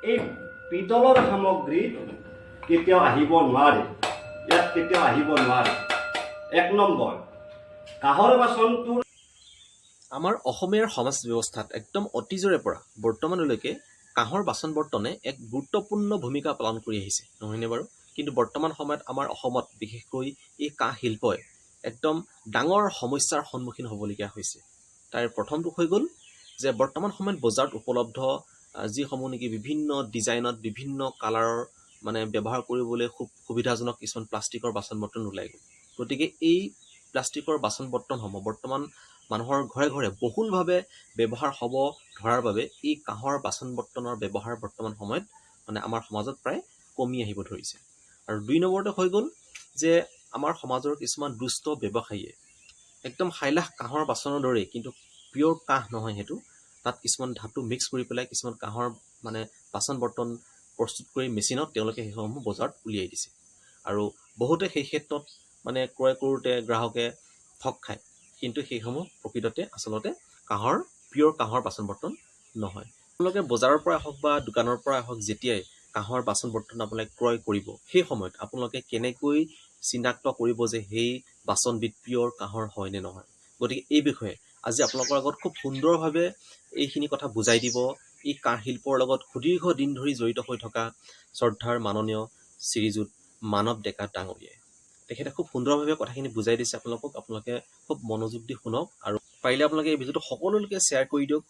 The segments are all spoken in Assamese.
এই পিতলৰ সামগ্ৰী কেতিয়াও আহিব নোৱাৰে, ইয়াত কেতিয়াও আহিব নোৱাৰে। 1 নম্বৰ, কাঁহৰ বাচনটোৰ আমাৰ অসমীয়াৰ সমাজ ব্যৱস্থাত একদম অতীজৰে পৰা বৰ্তমানলৈকে কাঁহৰ বাচন বৰ্তনে এক গুৰুত্বপূৰ্ণ ভূমিকা পালন কৰি আহিছে, নহয়নে বাৰু? কিন্তু বৰ্তমান সময়ত আমাৰ অসমত বিশেষকৈ এই কাঁহ শিল্পই একদম ডাঙৰ সমস্যাৰ সন্মুখীন হ'বলগীয়া হৈছে। তাৰ প্ৰথমটো হৈ গ'ল যে বৰ্তমান সময়ত বজাৰত উপলব্ধ যিসমূহ নেকি বিভিন্ন ডিজাইনত বিভিন্ন কালাৰৰ ব্যৱহাৰ কৰিবলৈ খুব সুবিধাজনক কিছুমান প্লাষ্টিকৰ বাচন বৰ্তন ওলাই গ'ল। গতিকে এই প্লাষ্টিকৰ বাচন বৰ্তনসমূহ বৰ্তমান মানুহৰ ঘৰে ঘৰে বহুলভাৱে ব্যৱহাৰ হ'ব ধৰাৰ বাবে এই কাঁহৰ বাচন বৰ্তনৰ ব্যৱহাৰ বৰ্তমান সময়ত আমাৰ সমাজত প্ৰায় কমি আহিব ধৰিছে। আৰু 2 নম্বৰতে হৈ গ'ল যে আমাৰ সমাজৰ কিছুমান দুষ্ট ব্যৱসায়ীয়ে একদম হাইলাখ কাঁহৰ বাচনৰ দৰেই, কিন্তু পিয়ৰ কাঁহ নহয়, সেইটো তাত কিছুমান ধাতু মিক্স কৰি পেলাই কিছুমান কাঁহৰ বাচন বৰ্তন প্ৰস্তুত কৰি মেচিনত তেওঁলোকে সেইসমূহ বজাৰত উলিয়াই দিছে। আৰু বহুতে সেই ক্ষেত্ৰত ক্ৰয় কৰোঁতে গ্ৰাহকে ঠগ খায়, কিন্তু সেইসমূহ প্ৰকৃততে আচলতে পিয়ৰ কাঁহৰ বাচন বৰ্তন নহয়। আপোনালোকে বজাৰৰ পৰাই হওক বা দোকানৰ পৰাই হওক যেতিয়াই কাঁহৰ বাচন বৰ্তন আপোনালোকে ক্ৰয় কৰিব, সেই সময়ত আপোনালোকে কেনেকৈ চিনাক্ত কৰিব যে সেই বাচনবিধ পিয়ৰ কাঁহৰ হয় নে নহয়। গতিকে এই বিষয়ে আজি আপোনালোকৰ আগত খুব সুন্দৰভাৱে এইখিনি কথা বুজাই দিব এই কাঁহ শিল্পৰ লগত সুদীৰ্ঘ দিন ধৰি জড়িত হৈ থকা শ্ৰদ্ধাৰ মাননীয় শ্ৰীযুত মানৱ ডেকা ডাঙৰীয়াই। তেখেতে খুব সুন্দৰভাৱে কথাখিনি বুজাই দিছে আপোনালোকে খুব মনোযোগ দি শুনক, আৰু পাৰিলে আপোনালোকে এই ভিডিঅ'টো সকলোলৈকে শ্বেয়াৰ কৰি দিয়ক,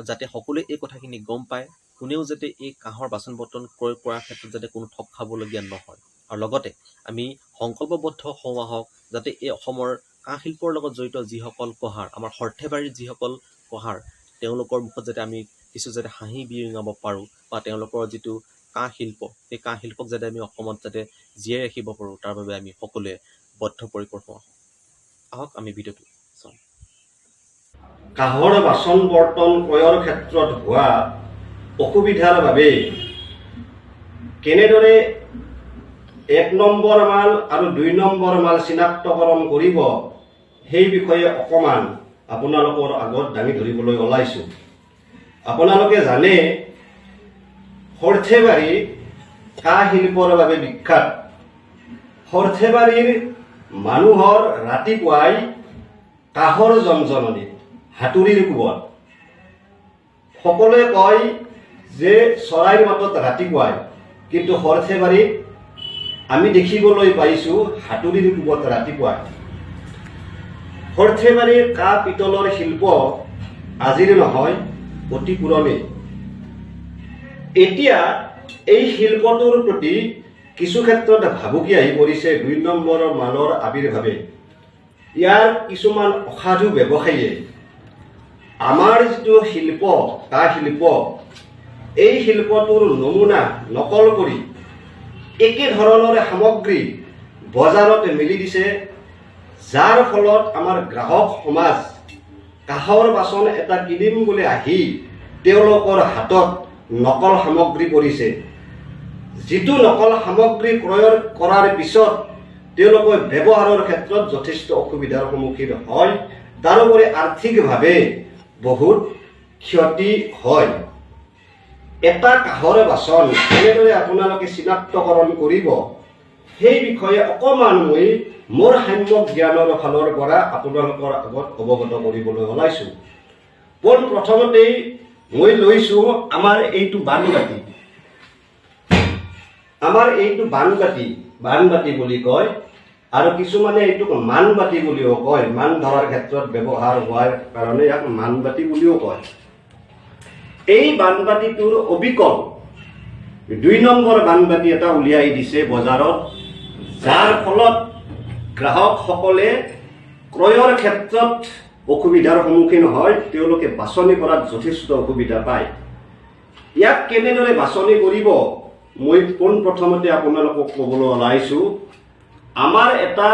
যাতে সকলোৱে এই কথাখিনি গম পায়, কোনেও যাতে এই কাঁহৰ বাচন বৰ্তন ক্ৰয় কৰাৰ ক্ষেত্ৰত যাতে কোনো ঠগ খাবলগীয়া নহয়। আৰু লগতে আমি সংকল্পবদ্ধ হওঁ যাতে এই অসমৰ কাঁহ শিল্পৰ লগত জড়িত যিসকল কঁহাৰ, আমাৰ সৰ্থেবাৰীৰ যিসকল কঁহাৰ, তেওঁলোকৰ মুখত যাতে আমি কিছু যাতে হাঁহি বিৰিঙাব পাৰোঁ, বা তেওঁলোকৰ যিটো কাঁহ শিল্প, সেই কাঁহ শিল্পক যাতে আমি অসমত যাতে জীয়াই ৰাখিব পাৰোঁ, তাৰ বাবে আমি সকলোৱে বদ্ধপৰিকৰ হওঁ। আহক আমি ভিডিঅ'টো চাওঁ। কাঁহৰ বাচন বৰ্তন ক্ৰয়ৰ ক্ষেত্ৰত হোৱা অসুবিধাৰ বাবে কেনেদৰে 1 নম্বৰ মাল আৰু 2 নম্বৰ মাল চিনাক্তকৰণ কৰিব, সেই বিষয়ে অকণমান আপোনালোকৰ আগত দাঙি ধৰিবলৈ ওলাইছোঁ। আপোনালোকে জানে সৰ্থেবাৰী কাঁহ শিল্পৰ বাবে বিখ্যাত। সৰ্থেবাৰীৰ মানুহৰ ৰাতিপুৱাই কাঁহৰ জনজননী, হাতুৰিৰ কোবত। সকলোৱে কয় যে চৰাইৰ মাতত ৰাতিপুৱাই, কিন্তু সৰ্থেবাৰীত আমি দেখিবলৈ পাইছোঁ হাতুৰিৰ কোবত ৰাতিপুৱাই। সৰ্থেবাৰীৰ কাঁহ পিতলৰ শিল্প আজিৰ নহয়, অতি পুৰণি। এতিয়া এই শিল্পটোৰ প্ৰতি কিছু ক্ষেত্ৰত ভাবুকি আহি পৰিছে 2 নম্বৰ মালৰ আবিৰ্ভাৱে। ইয়াৰ কিছুমান অসাধু ব্যৱসায়ীয়ে আমাৰ যিটো শিল্প, কাঁহ শিল্প, এই শিল্পটোৰ নমুনা নকল কৰি একে ধৰণৰ সামগ্ৰী বজাৰত মেলি দিছে, যাৰ ফলত আমাৰ গ্ৰাহক সমাজ কাঁহৰ বাচন এটা কিনিম বুলি আহি তেওঁলোকৰ হাতত নকল সামগ্ৰী পৰিছে। যিটো নকল সামগ্ৰী ক্ৰয় কৰাৰ পিছত তেওঁলোকে ব্যৱহাৰৰ ক্ষেত্ৰত যথেষ্ট অসুবিধাৰ সন্মুখীন হয়, তাৰোপৰি আৰ্থিকভাৱে বহুত ক্ষতি হয়। এটা কাঁহৰ বাচন কেনেদৰে আপোনালোকে চিনাক্তকৰণ কৰিব, সেই বিষয়ে অকণমান মই মোৰ সাম্যক জ্ঞানৰ ফালৰ পৰা আপোনালোকৰ আগত অৱগত কৰিবলৈ ওলাইছোঁ। প্ৰথমতেই মই লৈছোঁ আমাৰ এইটো বানবাতি। আমাৰ এইটো বানবাতি বুলি কয়, আৰু কিছুমানে এইটোক মানবাতি বুলিও কয়। মান ধৰাৰ ক্ষেত্ৰত ব্যৱহাৰ হোৱাৰ কাৰণে ইয়াক মানবাতি বুলিও কয়। এই বানবাতিটোৰ অবিকল 2 নম্বৰ বানবাতি এটা উলিয়াই দিছে বজাৰত, যাৰ ফলত গ্ৰাহকসকলে ক্ৰয়ৰ ক্ষেত্ৰত অসুবিধাৰ সন্মুখীন হয়, তেওঁলোকে বাছনি কৰাত যথেষ্ট অসুবিধা পায়। ইয়াক কেনেদৰে বাছনি কৰিব মই পোনপ্ৰথমতে আপোনালোকক ক'বলৈ ওলাইছোঁ। আমাৰ এটা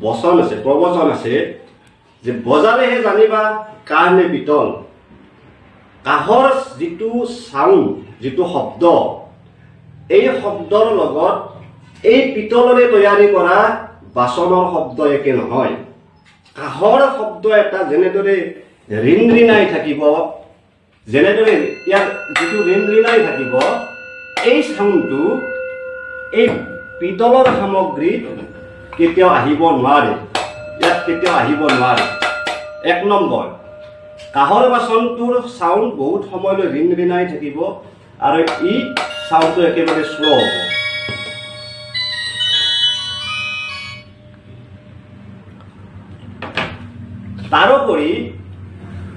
প্ৰবচন আছে যে বজাৰেহে জানিবা কাঁহ নে পিতল। কাঁহৰ যিটো চাউণ্ড, যিটো শব্দ, এই শব্দৰ লগত এই পিতলৰে তৈয়াৰী কৰা বাচনৰ শব্দ একে নহয়। কাঁহৰ শব্দ এটা যেনেদৰে ৰিনৰিনাই থাকিব, যেনেদৰে ইয়াত যিটো ৰিণাই থাকিব, এই চাউণ্ডটো এই পিতলৰ সামগ্ৰীত কেতিয়াও আহিব নোৱাৰে, ইয়াত কেতিয়াও আহিব নোৱাৰে। 1 নম্বৰ, কাঁহৰ বাচনটোৰ চাউণ্ড বহুত সময়লৈ ৰিণাই থাকিব আৰু ই চাউণ্ডটো একেবাৰে শ্ল' হ'ব। তাৰোপৰি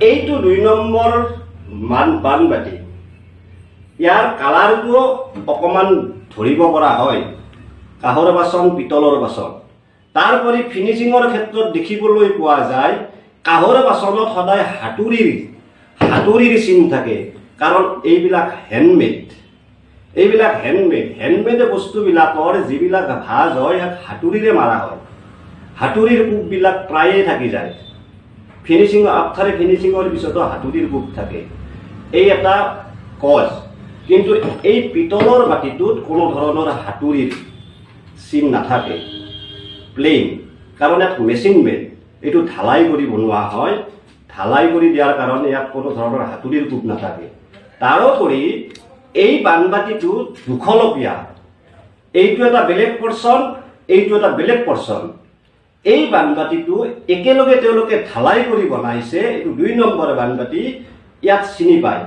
এইটো 2 নম্বৰ বানবাতি, ইয়াৰ কালাৰটো অকণমান ধৰিব পৰা হয়, কাঁহৰ বাচন পিতলৰ বাচন। তাৰোপৰি ফিনিচিঙৰ ক্ষেত্ৰত দেখিবলৈ পোৱা যায় কাঁহৰ বাচনত সদায় হাতুৰিৰ চিন থাকে, কাৰণ এইবিলাক হেণ্ডমেড। হেণ্ডমেড বস্তুবিলাকৰ যিবিলাক ভাজ হয় হাতুৰিৰে মাৰা হয়, হাতুৰিৰ কোববিলাক প্ৰায়ে থাকি যায়। আফটাৰ ফিনিচিঙৰ পিছতো হাতুৰিৰ কোব থাকে, এই এটা কজ। কিন্তু এই পিতলৰ বাতিটোত কোনো ধৰণৰ হাতুৰিৰ চিন নাথাকে, প্লেইন, কাৰণ ইয়াত মেচিন মেড, এইটো ঢালাই কৰি বনোৱা হয়। ঢালাই কৰি দিয়াৰ কাৰণে ইয়াত কোনো ধৰণৰ হাতুৰিৰ কোব নাথাকে। তাৰোপৰি এই বানবাতিটো দুখলপীয়া, এইটো এটা বেলেগ পৰ্চন, এইটো এটা বেলেগ পৰ্চন। এই বানবাতিটো একেলগে তেওঁলোকে ঢালাই কৰি বনাইছে, এইটো 2 নম্বৰ বানবাতি। ইয়াত চিনি পায়,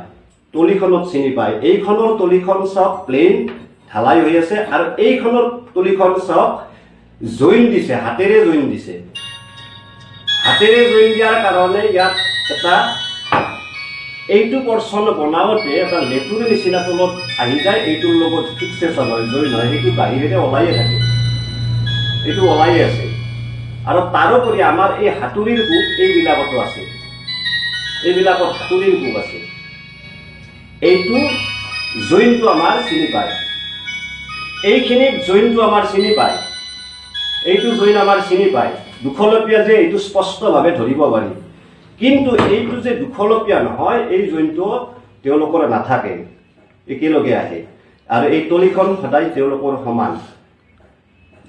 তলিখনত চিনি পায়, এইখনৰ তলিখন চব প্লেইন ঢালাই হৈ আছে, আৰু এইখনৰ তলিখন চব জইন দিছে, হাতেৰে জইন দিছে। হাতেৰে জইন দিয়াৰ কাৰণে ইয়াত এটা এইটো পৰ্চন বনাওঁতে এটা লেটুৰ নিচিনা তলত আহি যায়, এইটোৰ লগত ফিক্সেশ্যন হয়, জইন হয়, সেইটো বাহিৰেৰে ওলাইয়ে থাকে, এইটো ওলাইয়ে আছে। আৰু তাৰোপৰি আমাৰ এই হাতুৰিৰ কোব এইবিলাকতো আছে, এইবিলাকত হাতুৰিৰ কোব আছে। এইটো জইনটো আমাৰ চিনি পায়, এইখিনিত জইনটো আমাৰ চিনি পায়, এইটো জইন আমাৰ চিনি পায়। দুখলপীয়া যে এইটো স্পষ্টভাৱে ধৰিব পাৰি, কিন্তু এইটো যে দুখলপীয়া নহয়, এই জইনটো তেওঁলোকৰ নাথাকে, একেলগে আহে। আৰু এই তলিখন সদায় তেওঁলোকৰ সমান,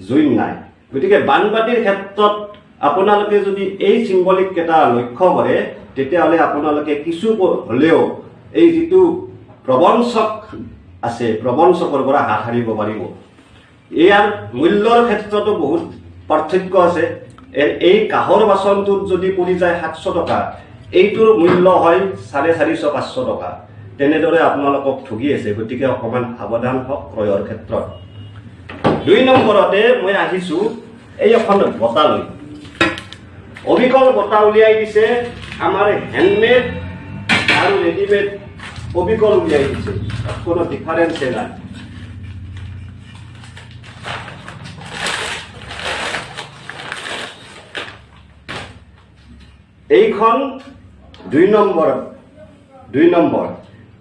জইন নাই। গতিকে বানবাতিৰ ক্ষেত্ৰত আপোনালোকে যদি এই চিম্বলিক কেইটা লক্ষ্য কৰে, তেতিয়াহ'লে আপোনালোকে কিছু হ'লেও এই যিটো প্ৰবঞ্চক আছে, প্ৰবঞ্চকৰ পৰা হাত সাৰিব পাৰিব। ইয়াৰ মূল্যৰ ক্ষেত্ৰতো বহুত পাৰ্থক্য আছে। এই কাঁহৰ বাচনটোত যদি পৰি যায় 700 টকা, এইটোৰ মূল্য হয় 450-500 টকা। তেনেদৰে আপোনালোকক ঠগি আছে, গতিকে অকণমান সাৱধান হওক ক্ৰয়ৰ ক্ষেত্ৰত। 2 নম্বৰতে মই আহিছোঁ এই এখন বঁটা লৈ। অবিকল বঁটা উলিয়াই দিছে, আমাৰ হেণ্ডমেড আৰু ৰেডিমেড অবিকল উলিয়াই দিছে, কোনো ডিফাৰেঞ্চে নাই। এইখন 2 নম্বৰ।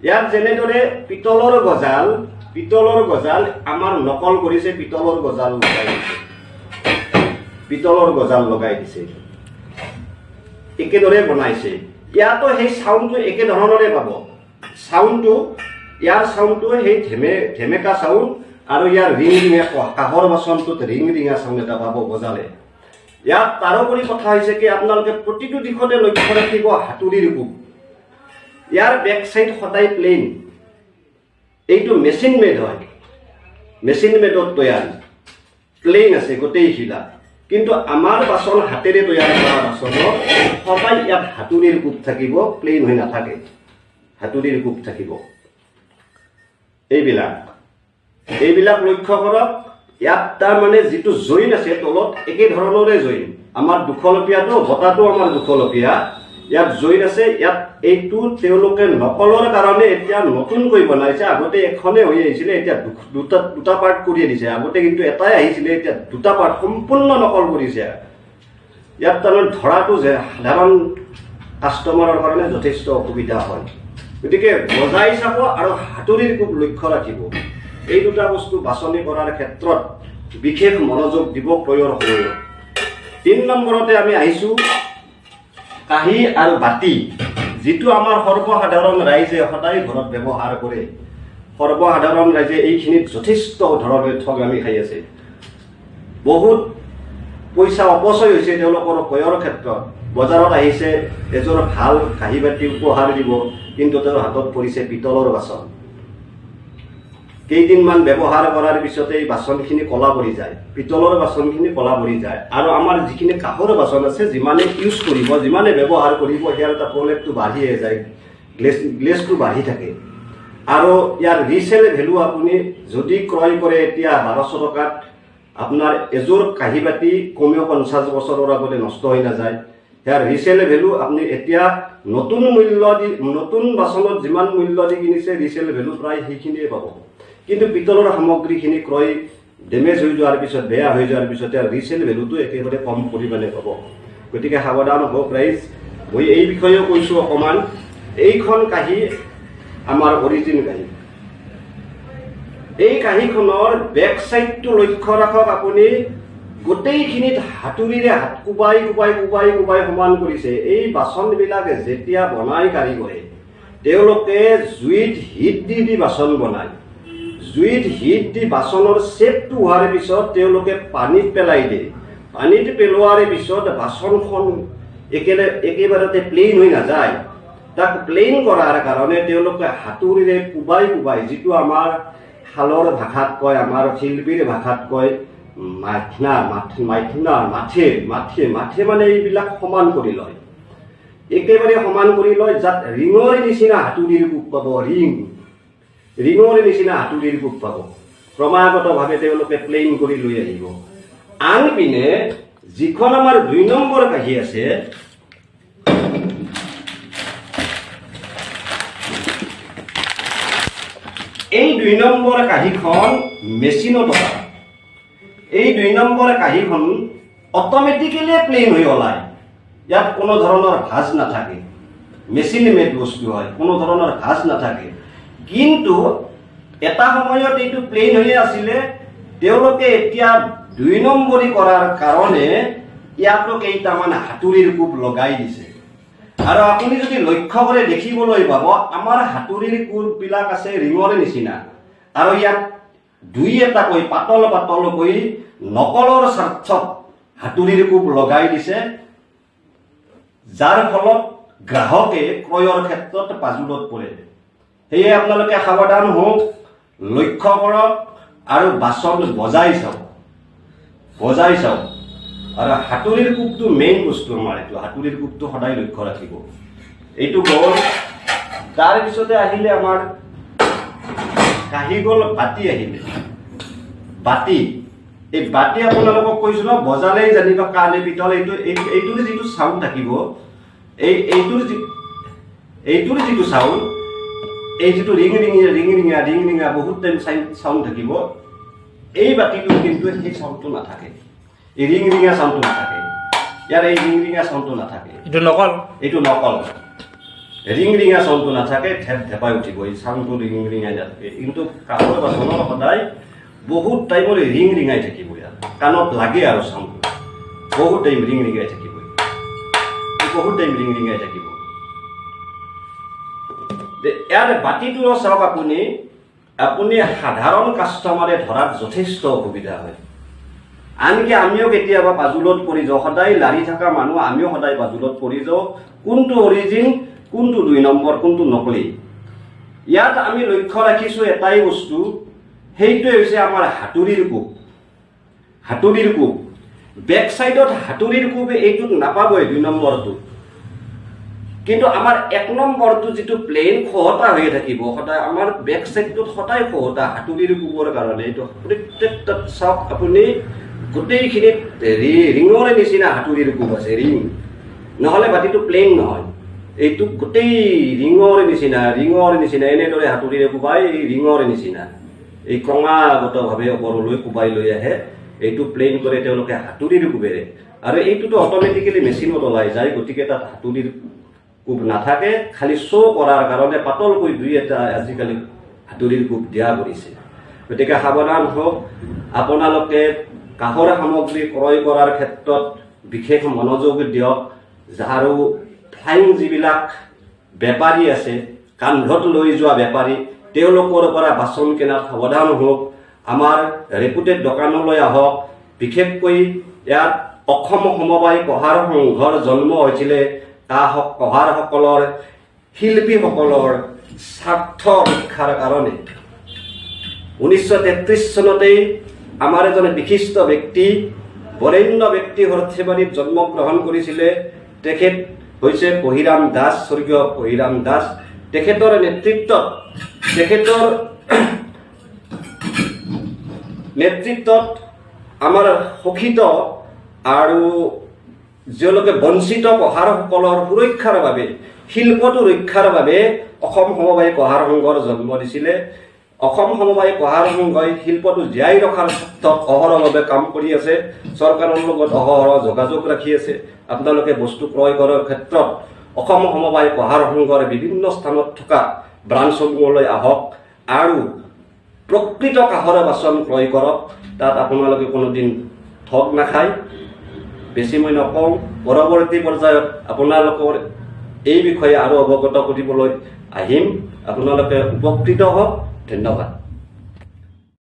ইয়াত যেনেদৰে পিতলৰ গজাল আমাৰ নকল কৰিছে, পিতলৰ গজাল লগাই দিছে, একেদৰে বনাইছে। ইয়াতো সেই চাউণ্ডটো একে ধৰণৰে পাব। ইয়াৰ চাউণ্ডটো সেই ধেমেকা চাউণ্ড, আৰু ইয়াৰ ৰিঙা কাঁহৰ বাচনটোত ৰিঙা চাউণ্ড এটা পাব বজালে। ইয়াত তাৰোপৰি কথা হৈছে কি, আপোনালোকে প্ৰতিটো দিশতে লক্ষ্য ৰাখিব হাতুৰিৰ কোব। ইয়াৰ বেক চাইড সদায় প্লেইন, এইটো মেচিন মেড হয়, মেচিন মেডত তৈয়াৰ, প্লেইন আছে গোটেইখিলা। কিন্তু আমাৰ বাচন হাতেৰে তৈয়াৰ কৰা বাচনত সদায় ইয়াত হাতুৰিৰ কোব থাকিব, প্লেইন হৈ নাথাকে, হাতুৰিৰ কোব থাকিব। এইবিলাক লক্ষ্য কৰক। ইয়াত তাৰমানে যিটো জইন আছে তলত একে ধৰণৰে জইন, আমাৰ দুখলপীয়াটো বঁটাটো আমাৰ দুখলপীয়া, ইয়াত জইন আছে। ইয়াত এইটো তেওঁলোকে নকলৰ কাৰণে এতিয়া নতুনকৈ বনাইছে, আগতে এখনে হৈ আহিছিলে, এতিয়া দুটা পাৰ্ট কৰি দিছে। আগতে কিন্তু এটাই আহিছিলে, এতিয়া 2টা পাৰ্ট সম্পূৰ্ণ নকল কৰিছে। ইয়াত তাৰমানে ধৰাটো যে সাধাৰণ কাষ্টমাৰৰ কাৰণে যথেষ্ট অসুবিধা হয়, গতিকে বজাই চাব আৰু হাতুৰিৰ কোব লক্ষ্য ৰাখিব। এই 2টা বস্তু বাছনি কৰাৰ ক্ষেত্ৰত বিশেষ মনোযোগ দিব ক্ৰয়ৰ সময়ত। 3 নম্বৰতে আমি আহিছোঁ কাঁহী আৰু বাতি, যিটো আমাৰ সৰ্বসাধাৰণ ৰাইজে সদায় ঘৰত ব্যৱহাৰ কৰে। সৰ্বসাধাৰণ ৰাইজে এইখিনিত যথেষ্ট ধৰণে ঠগামি খাই আছে, বহুত পইচা অপচয় হৈছে তেওঁলোকৰ ক্ৰয়ৰ ক্ষেত্ৰত। বজাৰত আহিছে, এযোৰ ভাল কাঁহী বাতি উপহাৰ দিব, কিন্তু তেওঁৰ হাতত পৰিছে পিতলৰ বাচন। কেইদিনমান ব্যৱহাৰ কৰাৰ পিছতে এই বাচনখিনি কলা পৰি যায়, পিতলৰ বাচনখিনি কলা পৰি যায়। আৰু আমাৰ যিখিনি কাঁহৰ বাচন আছে, যিমানে ইউজ কৰিব, যিমানে ব্যৱহাৰ কৰিব, ইয়াৰ এটা প্ৰলেপটো বাঢ়িয়ে যায়, গ্লেজটো বাঢ়ি থাকে। আৰু ইয়াৰ ৰিচেল ভেলু আপুনি যদি ক্ৰয় কৰে এতিয়া 1200 টকাত, আপোনাৰ এযোৰ কাঁহী বাতি কমেও 50 বছৰৰ আগতে নষ্ট হৈ নাযায়। ইয়াৰ ৰিচেল ভেলু আপুনি এতিয়া নতুন মূল্য দি, নতুন বাচনত যিমান মূল্য দি কিনিছে ৰিচেল ভেলু প্ৰায় সেইখিনিয়ে পাব। কিন্তু পিতলৰ সামগ্ৰীখিনি ক্ৰয় ডেমেজ হৈ যোৱাৰ পিছত, বেয়া হৈ যোৱাৰ পিছত ইয়াৰ ৰিচেল ভেলুটো একেবাৰে কম পৰিমাণে পাব। গতিকে সাৱধান হওক ৰাইজ। মই এই বিষয়েও কৈছোঁ অকণমান। এইখন কাঁহী আমাৰ অৰিজিন কাঁহী। এই কাঁহীখনৰ বেক চাইডটো লক্ষ্য ৰাখক আপুনি, গোটেইখিনিত হাতুৰিৰে হাত কোবাই কোবাই কোবাই কোবাই সমান কৰিছে। এই বাচনবিলাকে যেতিয়া বনাই কাৰিকৰে, তেওঁলোকে জুইত হিট দি দি বাচন বনায়। জুইত হিট দি বাচনৰ শ্বেপটো হোৱাৰ পিছত তেওঁলোকে পানীত পেলাই দিয়ে। পানীত পেলোৱাৰ পিছত বাচনখন একেবাৰতে প্লেইন হৈ নাযায়। তাক প্লেইন কৰাৰ কাৰণে তেওঁলোকে হাতুৰিৰে কোবাই কোবাই, যিটো আমাৰ শালৰ ভাষাত কয়, আমাৰ শিল্পীৰ ভাষাত কয় মাঠে মানে এইবিলাক সমান কৰি লয়, একেবাৰে সমান কৰি লয়, যাত ৰিঙৰ নিচিনা হাতুৰিৰ কোব পাব, ৰিঙৰ নিচিনা হাতুৰিৰ কোব পাব। ক্ৰমাগতভাৱে তেওঁলোকে প্লেইন কৰি লৈ আহিব। আনপিনে যিখন আমাৰ 2 নম্বৰ কাঁহী আছে, এই 2 নম্বৰ কাঁহীখন মেচিনত অঁকা। এই 2 নম্বৰ কাঁহীখন অট'মেটিকেলি প্লেইন হৈ ওলায়। ইয়াত কোনো ধৰণৰ ভাঁজ নাথাকে, মেচিন মেড বস্তু হয়, কোনো ধৰণৰ ভাঁজ নাথাকে। কিন্তু এটা সময়ত এইটো প্লেইন হৈ আছিলে, তেওঁলোকে এতিয়া 2 নম্বৰী কৰাৰ কাৰণে ইয়াতো কেইটামান হাতুৰিৰ কোব লগাই দিছে। আৰু আপুনি যদি লক্ষ্য কৰে দেখিবলৈ পাব, আমাৰ হাতুৰিৰ কোববিলাক আছে ৰিঙৰ নিচিনা, আৰু ইয়াত 2-এটাকৈ পাতল পাতলকৈ নকলৰ স্বাৰ্থত হাতুৰিৰ কোব লগাই দিছে, যাৰ ফলত গ্ৰাহকে ক্ৰয়ৰ ক্ষেত্ৰত পাজুলত পৰে। সেয়ে আপোনালোকে সাৱধান হওক, লক্ষ্য কৰক আৰু বাচন বজাই চাওক। আৰু হাতুৰিৰ কোবটো মেইন বস্তু আমাৰ, এইটো হাতুৰিৰ কোবটো সদায় লক্ষ্য ৰাখিব। এইটো গ'ল। তাৰপিছতে আহিলে আমাৰ কাঁহী গ'ল, বাতি আহিলে। বাতি, এই বাতি আপোনালোকক কৈছো ন, বজালেই জানিব কাণে পিতল। এইটোৰ যিটো চাউণ্ড থাকিব, এইটোৰ যিটো চাউণ্ড, এই যিটো ৰিং ৰিঙা বহুত টাইম চাউণ্ড থাকিব, এই বাতিটোত কিন্তু সেই চাউণ্ডটো নাথাকে, এই ৰিং ৰিঙা চাউণ্ডটো নাথাকে। ইয়াৰ এই ৰিং ৰিঙা চাউণ্ডটো নাথাকে, এইটো নকল ৰিং ৰিঙা চাউণ্ডটো নাথাকে, ধেপাই উঠিব এই চাউণ্ডটো, ৰিং ৰিঙাই নাথাকে। কিন্তু কাঁহৰ বাচনৰ সদায় বহুত টাইমলৈ ৰিং ৰিঙাই থাকিব, ইয়াত কাণত লাগে আৰু চাউণ্ডটো বহুত টাইম ৰিং ৰিঙাই থাকিব, ইয়াৰ বাতিটো চাওক আপুনি সাধাৰণ কাষ্টমাৰে ধৰাত যথেষ্ট অসুবিধা হয়। আনকি আমিও কেতিয়াবা পাজুলত পৰি যাওঁ, সদায় লাৰি থকা মানুহ আমিও সদায় পাজুলত পৰি যাওঁ, কোনটো অৰিজিন, কোনটো 2 নম্বৰ, কোনটো নকলি। ইয়াত আমি লক্ষ্য ৰাখিছোঁ এটাই বস্তু, সেইটোৱে হৈছে আমাৰ হাতুৰিৰ কোব। বেক চাইডত হাতুৰিৰ কোব এইটোত নাপাবই 2 নম্বৰটো। কিন্তু আমাৰ 1 নম্বৰটো যিটো প্লেইন খহটা হৈ থাকিব সদায়, আমাৰ বেক চাইডটোত সদায় খহটা হাতুৰিৰ কোবৰ কাৰণে। এইটো প্ৰত্যেকটাত চাওক আপুনি, গোটেইখিনিত ৰিঙৰ নিচিনা হাতুৰিৰ কোব আছে, ৰিং নহ'লে বাতিটো প্লেইন নহয়। এইটো গোটেই ৰিঙৰ নিচিনা এনেদৰে হাতুৰিৰে কোবাই, এই ৰিঙৰ নিচিনা এই ক্ৰমাগতভাৱে ওপৰলৈ কোবাই লৈ আহে। এইটো প্লেইন কৰে তেওঁলোকে হাতুৰিৰ কোবেৰে, আৰু এইটোতো অট'মেটিকেলি মেচিনত ওলাই যায়, গতিকে তাত হাতুৰিৰ কোব নাথাকে। খালি শ্ব' কৰাৰ কাৰণে পাতলকৈ 2-এটা আজিকালি হাতুৰিৰ কোব দিয়া কৰিছে। গতিকে সাৱধান হওক, আপোনালোকে কাঁহৰ সামগ্ৰী ক্ৰয় কৰাৰ ক্ষেত্ৰত বিশেষ মনোযোগ দিয়ক। আৰু ফ্লাইং যিবিলাক বেপাৰী আছে, কান্ধত লৈ যোৱা বেপাৰী, তেওঁলোকৰ পৰা বাচন কিনাত সাৱধান হওক। আমাৰ ৰেপুটেড দোকানলৈ আহক। বিশেষকৈ ইয়াত অসম সমবায় কঁহাৰ সংঘৰ জন্ম হৈছিলে কঁহাৰসকলৰ শিল্পীসকলৰ স্বাৰ্থ ৰক্ষাৰ কাৰণে 1933 চনতেই আমাৰ এজন বিশিষ্ট ব্যক্তি বৰেণ্য ব্যক্তি সৰ্থেবাৰীত জন্মগ্ৰহণ কৰিছিলে। তেখেত হৈছে কহিৰাম দাস, স্বৰ্গীয় কহিৰাম দাস। তেখেতৰ নেতৃত্বত আমাৰ শোষিত আৰু যিলোকে বঞ্চিত কঁহাৰসকলৰ সুৰক্ষাৰ বাবে, শিল্পটো ৰক্ষাৰ বাবে অসম সমবায় কঁহাৰ সংঘৰ জন্ম দিছিলে। অসম সমবায় কঁহাৰ সংঘই শিল্পটো জীয়াই ৰখাৰ ক্ষেত্ৰত অহৰহভাৱে কাম কৰি আছে, চৰকাৰৰ লগত অহৰহ যোগাযোগ ৰাখি আছে। আপোনালোকে বস্তু ক্ৰয় কৰাৰ ক্ষেত্ৰত অসম সমবায় কঁহাৰ সংঘৰ বিভিন্ন স্থানত থকা ব্ৰাঞ্চসমূহলৈ আহক আৰু প্ৰকৃত কাঁহৰ বাচন ক্ৰয় কৰক। তাত আপোনালোকে কোনোদিন ঠগ নাখায়। বেছি মই নকওঁ, পৰৱৰ্তী পৰ্যায়ত আপোনালোকৰ এই বিষয়ে আৰু অৱগত কৰিবলৈ আহিম। আপোনালোকে উপকৃত হওক। ধন্যবাদ।